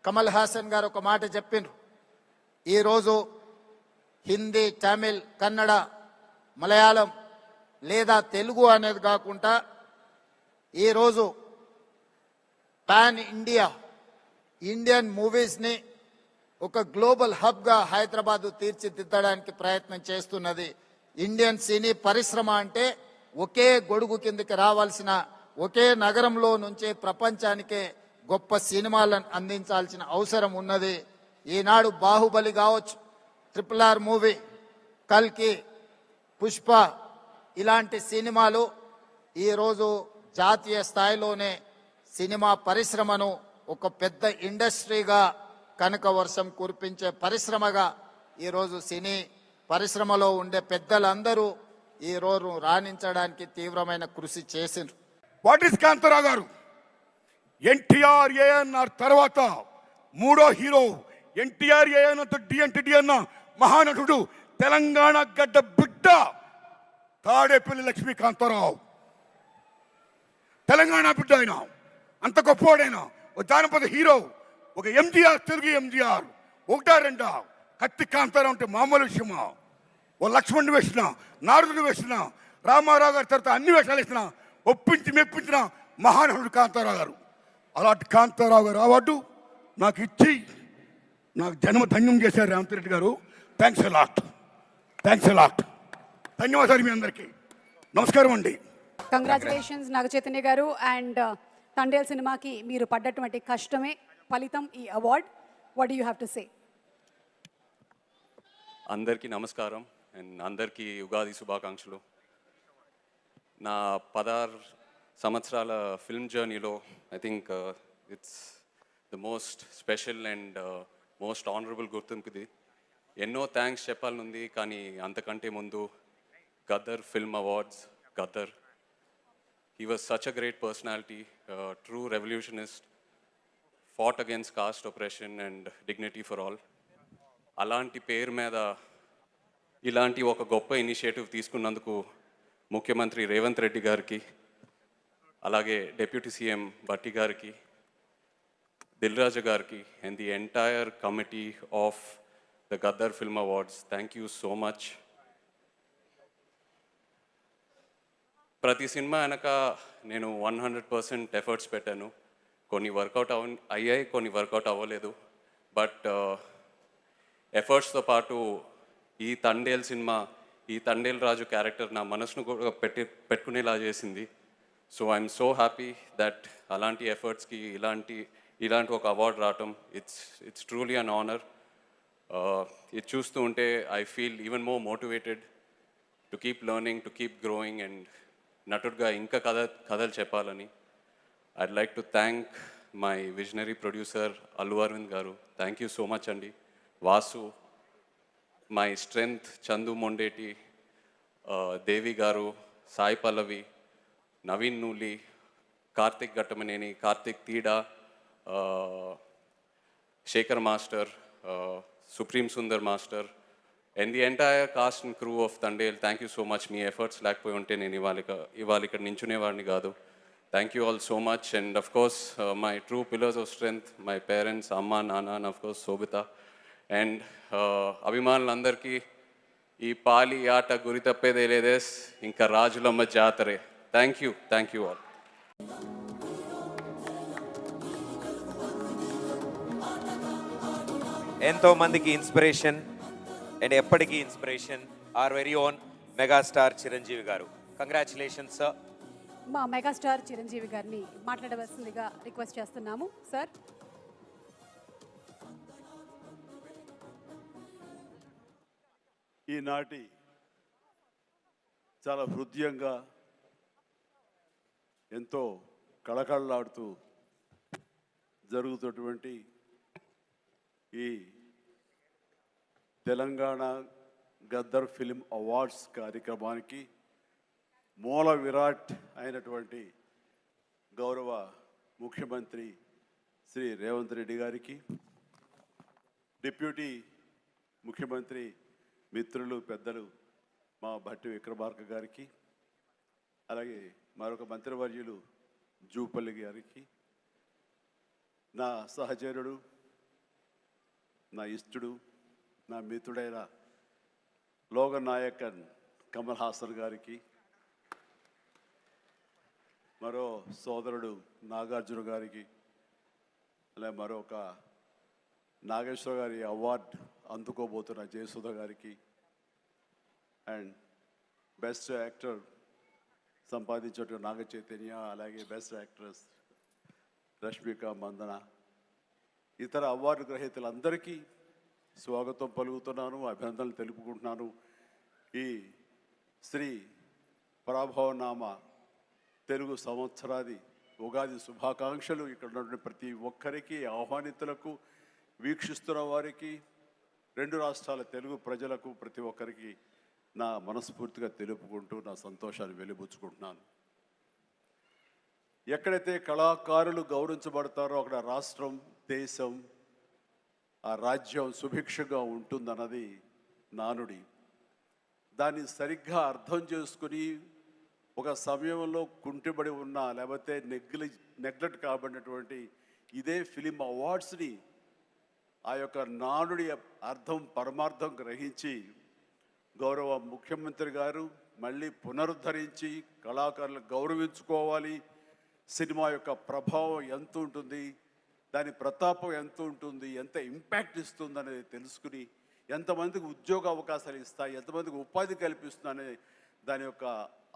కమల్ హాసన్ గారు ఒక మాట చెప్పిండ్రు. ఈరోజు హిందీ, తమిళ్, కన్నడ, మలయాళం లేదా తెలుగు అనేది కాకుండా ఈరోజు పాన్ ఇండియా ఇండియన్ మూవీస్ని ఒక గ్లోబల్ హబ్గా హైదరాబాద్ తీర్చిదిద్దడానికి ప్రయత్నం చేస్తున్నది. ఇండియన్ సినీ పరిశ్రమ అంటే ఒకే గొడుగు కిందకి రావాల్సిన, ఒకే నగరంలో నుంచే ప్రపంచానికే గొప్ప సినిమాలను అందించాల్సిన అవసరం ఉన్నది. ఈనాడు బాహుబలి కావచ్చు, RRR మూవీ, కల్కి, పుష్ప ఇలాంటి సినిమాలు ఈరోజు జాతీయ స్థాయిలోనే సినిమా పరిశ్రమను ఒక పెద్ద ఇండస్ట్రీగా, కనక వర్షం కురిపించే పరిశ్రమగా ఈరోజు సినీ పరిశ్రమలో ఉండే పెద్దలందరూ ఈరోజు రాణించడానికి తీవ్రమైన కృషి చేసిండ్రు. వాట్ ఈస్ కాంతారావు గారు? ఎన్టీఆర్ ఏఎన్ఆర్ తర్వాత మూడో హీరో. ఎన్టీఆర్ ఏఎన్ఆర్ డిఎన్టీ అన్న మహానటుడు, తెలంగాణ గడ్డ బిడ్డ తాడేపల్లి లక్ష్మీకాంతారావు. తెలంగాణ బిడ్డ ఆయన, అంత గొప్పవాడైనా, ఒక జానపద హీరో, ఒక ఎంజీఆర్, తెలుగు ఎంజీఆర్. ఒకటా రెండా? కత్తి కాంతారావు అంటే మామూలు విషయమా? ఓ లక్ష్మణుడు వేసిన, నారదుడు వేసిన, రామారావు గారి తర్వాత అన్ని వేషాలు వేసిన, ఒప్పించి మెప్పించిన మహానటుడు కాంతారావు గారు. అలాంటి కాంతారావు గారు అవార్డు నాకు ఇచ్చి నాకు జన్మ ధన్యం చేశారు రేవంత్ రెడ్డి గారు. Thanks a lot, thanks a lot. ధన్యవాదాలు మీ అందరికీ. నమస్కారం అండి. కంగ్రాచులేషన్స్ నాగ చైతన్య గారు. అండ్ తండేల్ సినిమాకి మీరు పడ్డటువంటి కష్టమే ఫలితం ఈ award. What do you have to say? అందరికీ నమస్కారం అండ్ అందరికీ ఉగాది శుభాకాంక్షలు. నా 16 సంవత్సరాల ఫిల్మ్ జర్నీలో I think it's the most special and most honourable గుర్తింపు ఇది. ఎన్నో థ్యాంక్స్ చెప్పాలనుంది, కానీ అంతకంటే ముందు Gaddar film awards, Gaddar, he was such a great personality, true revolutionist, fought against caste oppression and dignity for all. అలాంటి పేరు మీద ఇలాంటి ఒక గొప్ప ఇనిషియేటివ్ తీసుకున్నందుకు ముఖ్యమంత్రి రేవంత్ రెడ్డి గారికి, అలాగే డిప్యూటీ సీఎం భట్టి గారికి, దిల్ రాజు గారికి and the entire committee of the Gaddar film awards, thank you so much. ప్రతి సినిమా వెనక నేను 100% ఎఫర్ట్స్ పెట్టాను. కొన్ని వర్కౌట్ అయ్యాయి, కొన్ని వర్కౌట్ అవ్వలేదు. బట్ ఎఫర్ట్స్తో పాటు ఈ తండేల్ సినిమా, ఈ తండేల్ రాజు క్యారెక్టర్ నా మనసును కూడా పెట్టుకునేలా చేసింది. So I'm so happy that అలాంటి ఎఫర్ట్స్కి ఇలాంటి ఒక అవార్డు రావటం, ఇట్స్ ట్రూలీ అన్ ఆనర్. ఇది చూస్తూ ఉంటే I feel even more motivated to keep learning, to keep growing and నటుడుగా ఇంకా కథలు చెప్పాలని. I'd like to thank my visionary producer Allu Aravind garu. Thank you so much అండి. Vasu, my strength Chandu Mondeti, Devi garu, Sai Pallavi, Naveen Nooli, Karthik Ghattamaneni, Karthik Theeda, Shekhar master, supreme Sundar master and the entire cast and crew of Tandel, thank you so much. మీ efforts లేకపోయి ఉంటే నేను ఇవాళ ఇక్కడ నించునేవాడిని కాదు. Thank you all so much. And of course my true pillars of strength, my parents, అమ్మ, నాన్న, and of course Sobhita. And అభిమానులందరికీ ఈ పాలి ఆట గురి తప్పేదే లేదేస్, ఇంకా రాజులమ్మ జాతరే. Thank you all. ఎంతో మందికి ఇన్స్పిరేషన్ అండ్ ఎప్పటికీ inspiration, our very own megastar Chiranjeevi garu. Congratulations sir. మా మెగాస్టార్ చిరంజీవి గారిని మాట్లాడవలసిందిగా రిక్వెస్ట్ చేస్తున్నాము సార్. ఈనాటి చాలా హృదయంగా, ఎంతో కళకళలాడుతూ జరుగుతున్నటువంటి ఈ తెలంగాణ గద్దర్ ఫిల్మ్ అవార్డ్స్ కార్యక్రమానికి మూల విరాట్ అయినటువంటి గౌరవ ముఖ్యమంత్రి శ్రీ రేవంత్ రెడ్డి గారికి, డిప్యూటీ ముఖ్యమంత్రి మిత్రులు పెద్దలు మా భట్టి విక్రమార్క గారికి, అలాగే మరొక మంత్రివర్యులు జూపల్లి గారికి, నా సహచరుడు నా ఇష్టడు, నా మిత్రుడైన లోకనాయకన్ కమల్ హాసన్ గారికి, మరో సోదరుడు నాగార్జున గారికి, అలాగే మరొక నాగేశ్వర గారి అవార్డు అందుకోబోతున్న జయసుధ గారికి, అండ్ బెస్ట్ యాక్టర్ సంపాదించే నాగ చైతన్య, అలాగే బెస్ట్ యాక్ట్రెస్ రష్మిక మందన, ఇతర అవార్డు గ్రహీతలందరికీ స్వాగతం పలుకుతున్నాను, అభినందనలు తెలుపుకుంటున్నాను. ఈ శ్రీ పరాభవనామ తెలుగు సంవత్సరాది ఉగాది శుభాకాంక్షలు ఇక్కడ ఉన్నటువంటి ప్రతి ఒక్కరికి, ఆహ్వానితులకు, వీక్షిస్తున్న వారికి, రెండు రాష్ట్రాల తెలుగు ప్రజలకు ప్రతి ఒక్కరికి నా మనస్ఫూర్తిగా తెలుపుకుంటూ నా సంతోషాన్ని వెలిబుచ్చుకుంటున్నాను. ఎక్కడైతే కళాకారులు గౌరవించబడతారో అక్కడ రాష్ట్రం, దేశం, ఆ రాజ్యం సుభిక్షగా ఉంటుందన్నది నానుడి. దాన్ని సరిగ్గా అర్థం చేసుకుని ఒక సమయంలో కుంటిబడి ఉన్న, లేకపోతే నెగ్లెక్ట్ కాబడినటువంటి ఇదే ఫిలిం అవార్డ్స్ని ఆ యొక్క నానుడి అర్థం పరమార్థం గ్రహించి గౌరవ ముఖ్యమంత్రి గారు మళ్ళీ పునరుద్ధరించి కళాకారులు గౌరవించుకోవాలి, సినిమా యొక్క ప్రభావం ఎంత ఉంటుంది, దాని ప్రతాపం ఎంత ఉంటుంది, ఎంత ఇంపాక్ట్ ఇస్తుంది అనేది తెలుసుకుని ఎంతమందికి ఉద్యోగ అవకాశాలు ఇస్తాయి, ఎంతమందికి ఉపాధి కల్పిస్తుందనే దాని యొక్క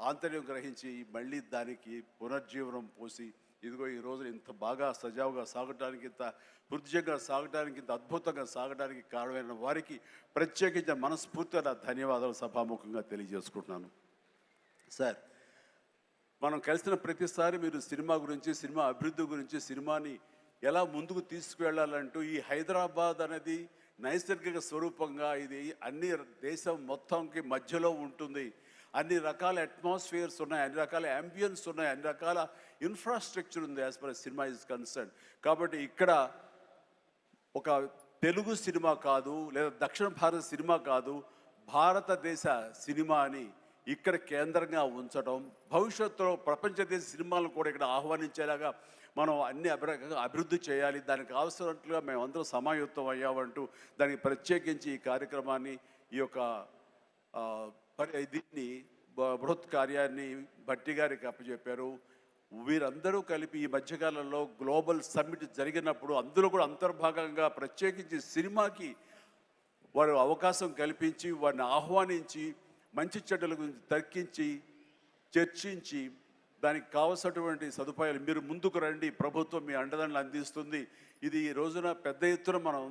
ఆంతర్యం గ్రహించి మళ్ళీ దానికి పునర్జీవనం పోసి ఇదిగో ఈ రోజు ఇంత బాగా సజావుగా సాగడానికి, ఇంత హృదయంగా సాగడానికి, ఇంత అద్భుతంగా సాగడానికి కారణమైన వారికి ప్రత్యేకించిన మనస్ఫూర్తిగా నా ధన్యవాదాలు సభాముఖంగా తెలియజేసుకుంటున్నాను. సార్, మనం కలిసిన ప్రతిసారి మీరు సినిమా గురించి, సినిమా అభివృద్ధి గురించి, సినిమాని ఎలా ముందుకు తీసుకువెళ్ళాలంటూ, ఈ హైదరాబాద్ అనేది నైసర్గిక స్వరూపంగా ఇది అన్ని దేశం మొత్తంకి మధ్యలో ఉంటుంది, అన్ని రకాల అట్మాస్ఫియర్స్ ఉన్నాయి, అన్ని రకాల అంబియన్స్ ఉన్నాయి, అన్ని రకాల ఇన్ఫ్రాస్ట్రక్చర్ ఉంది as for cinema is concern. కాబట్టి ఇక్కడ ఒక తెలుగు సినిమా కాదు, లేదా దక్షిణ భారత సినిమా కాదు, భారతదేశ సినిమాని ఇక్కడ కేంద్రంగా ఉంచడం, భవిష్యత్తులో ప్రపంచ దేశ సినిమాలను కూడా ఇక్కడ ఆహ్వానించేలాగా మనం అన్ని అభివృద్ధి చేయాలి. దానికి అవసరట్లుగా మేమందరం సమాయుత్తం అయ్యామంటూ దానికి ప్రత్యేకించి ఈ కార్యక్రమాన్ని, ఈ యొక్క దీన్ని బృహత్ కార్యాన్ని భట్టి గారికి అప్పచెప్పారు. వీరందరూ కలిపి ఈ మధ్యకాలంలో గ్లోబల్ సమ్మిట్ జరిగినప్పుడు అందులో కూడా అంతర్భాగంగా ప్రత్యేకించి సినిమాకి వారు అవకాశం కల్పించి, వారిని ఆహ్వానించి, మంచి చెడ్డల గురించి తర్కించి, చర్చించి, దానికి కావలసినటువంటి సదుపాయాలు మీరు ముందుకు రండి, ప్రభుత్వం మీ అండదండలు అందిస్తుంది, ఇది ఈ రోజున పెద్ద ఎత్తున మనం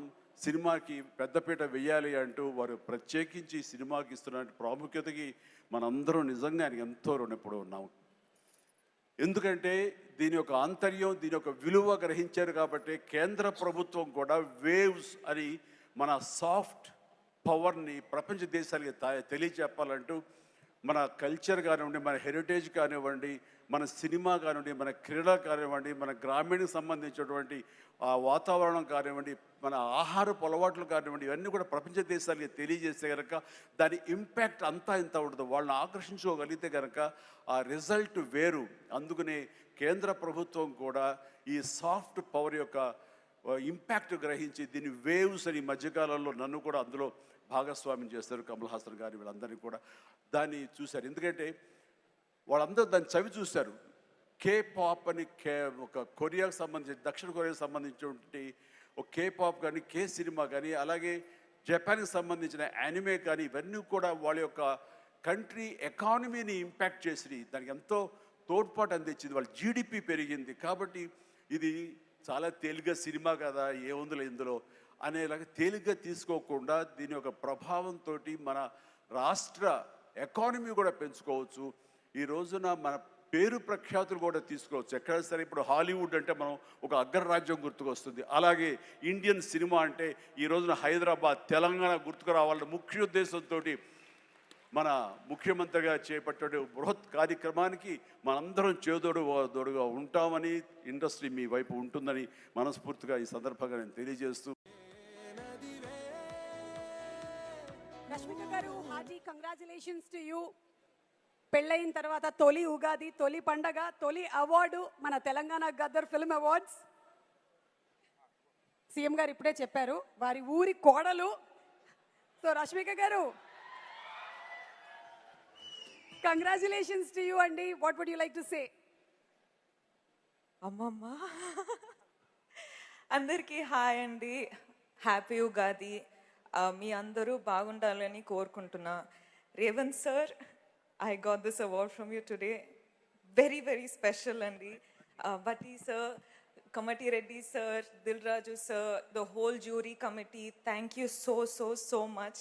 సినిమాకి పెద్దపీట వెయ్యాలి అంటూ వారు ప్రత్యేకించి సినిమాకి ఇస్తున్న ప్రాముఖ్యతకి మనందరం నిజంగా ఆయనకి ఎంతో రుణపడి ఉన్నాము. ఎందుకంటే దీని యొక్క ఆంతర్యం, దీని యొక్క విలువ గ్రహించారు కాబట్టి కేంద్ర ప్రభుత్వం కూడా వేవ్స్ అని మన సాఫ్ట్ పవర్ని ప్రపంచ దేశాలకి తెలియచెప్పాలంటూ మన కల్చర్ కానివ్వండి, మన హెరిటేజ్ కానివ్వండి, మన సినిమా కానివ్వండి, మన క్రీడ కానివ్వండి, మన గ్రామీణకు సంబంధించినటువంటి ఆ వాతావరణం కానివ్వండి, మన ఆహారపు అలవాట్లు కానివ్వండి, ఇవన్నీ కూడా ప్రపంచ దేశాలకి తెలియజేస్తే కనుక దాని ఇంపాక్ట్ అంతా ఇంత ఉంటుంది. వాళ్ళని ఆకర్షించుకోగలిగితే కనుక ఆ రిజల్ట్ వేరు. అందుకనే కేంద్ర ప్రభుత్వం కూడా ఈ సాఫ్ట్ పవర్ యొక్క ఇంపాక్ట్ గ్రహించి దీన్ని వేవ్స్ అని మధ్యకాలంలో నన్ను కూడా అందులో భాగస్వామ్యం చేస్తారు. కమల్ హాసన్ గారు వీళ్ళందరినీ కూడా దాన్ని చూశారు. ఎందుకంటే వాళ్ళందరూ దాన్ని చవి చూశారు. కే పాప్ అని ఒక కొరియాకు సంబంధించి, దక్షిణ కొరియాకు సంబంధించినటువంటి ఒక కే పాప్ కానీ, కే సినిమా కానీ, అలాగే జపాన్కి సంబంధించిన యానిమే కానీ, ఇవన్నీ కూడా వాళ్ళ యొక్క కంట్రీ ఎకానమీని ఇంపాక్ట్ చేసి దానికి ఎంతో తోడ్పాటు అందించింది. వాళ్ళ జీడిపి పెరిగింది. కాబట్టి ఇది చాలా తేలిగ్గా సినిమా కదా, ఏముందిలే ఇందులో అనేలాగా తేలిగ్గా తీసుకోకుండా దీని యొక్క ప్రభావంతో మన రాష్ట్ర ఎకానమీ కూడా పెంచుకోవచ్చు. ఈ రోజున మన పేరు ప్రఖ్యాతులు కూడా తీసుకోవచ్చు. ఎక్కడైనా సరే ఇప్పుడు హాలీవుడ్ అంటే మనం ఒక అగ్రరాజ్యం గుర్తుకొస్తుంది. అలాగే ఇండియన్ సినిమా అంటే ఈ రోజున హైదరాబాద్, తెలంగాణ గుర్తుకు రావాలన్న ముఖ్య ఉద్దేశంతో మన ముఖ్యమంత్రిగా చేపట్టే బృహత్ కార్యక్రమానికి మనందరం చేదోడుగా ఉంటామని, ఇండస్ట్రీ మీ వైపు ఉంటుందని మనస్ఫూర్తిగా ఈ సందర్భంగా నేను తెలియజేస్తూ, రష్మిక గారు, హార్టీ కంగ్రాచులేషన్స్ టు యూ. పెళ్ళయిన తర్వాత తొలి ఉగాది, తొలి పండగ, తొలి అవార్డు మన Telangana Gaddar film awards. CM గారు ఇప్పుడే చెప్పారు వారి ఊరి కోడలు. సో రష్మిక గారు, కంగ్రాచులేషన్స్ టు యూ అండి. What would you like to say? అమ్మమ్మ అందరికీ హాయ్ అండి, హ్యాపీ ఉగాది. మీ అందరూ బాగుండాలని కోరుకుంటున్నా. Revanth sir, I got this award from you today. Very very special అండి. Bhatti sir, Komati Reddy sir, Dil Raju sir, the whole jury committee, thank you so so so much.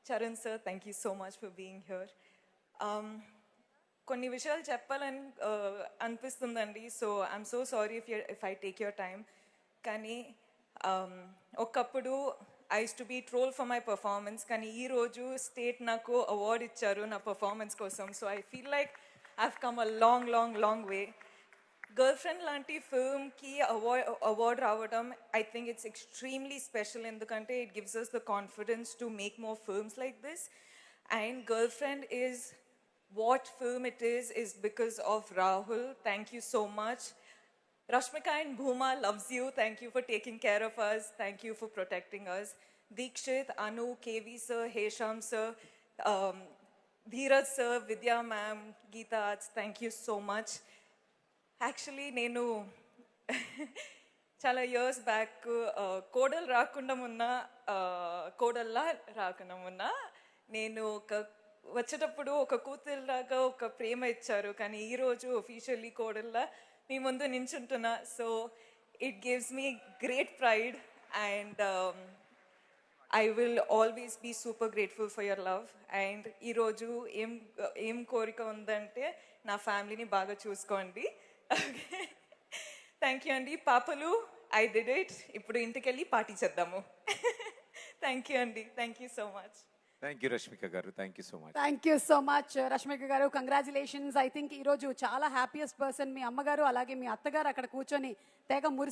Charan sir, thank you so much for being here. కొన్ని విషయాలు చెప్పాలని అనిపిస్తుందండి. So I'm so sorry if I take your time. కానీ ఒకప్పుడు I use to be troll for my performance, కానీ ఈరోజు state నాకు award ఇచ్చారు నా పర్ఫార్మెన్స్ కోసం. So I feel like I have come a long long long way. Girl friend లాంటి ఫిల్మ్కి అవార్డ్ రావడం, I think it's extremely special. ఎందుకంటే it gives us the confidence to make more films like this. And girl friend is what film it is because of Rahul. Thank you so much. Rashmika and Bhuma loves you. Thank you for taking care of us. Thank you for protecting us. Dikshit, Anu, KV sir, Hesham sir, Dheeraj sir, Vidya ma'am, Geeta Arts, thank you so much. Actually, నేను చాలా years back కోడలు రాకుండా ఉన్న కోడల్లా రాకుండా ఉన్న నేను వచ్చేటప్పుడు ఒక కూతురులాగా ఒక ప్రేమ ఇచ్చారు, కానీ ఈరోజు ఒఫీషియల్లీ కోడల్లా మీ ముందు నించుంటున్నా. So it gives me great pride and I will always be super grateful for your love. And ఈరోజు ఏం కోరిక ఉందంటే నా ఫ్యామిలీని బాగా చూసుకోండి. థ్యాంక్ యూ అండి. పాపలు, ఐ డిడ్ ఇట్. ఇప్పుడు ఇంటికి వెళ్ళి పార్టీ చేద్దాము. థ్యాంక్ యూ అండి. Thank you so much. Thank you Rashmika garu, thank you so much. Thank you so much Rashmika గారు, కంగ్రాచులేషన్స్. ఐ థింక్ ఈరోజు చాలా హ్యాపీయెస్ట్ పర్సన్ మీ అమ్మగారు, అలాగే మీ అత్తగారు అక్కడ కూర్చొని తెగ మురిసి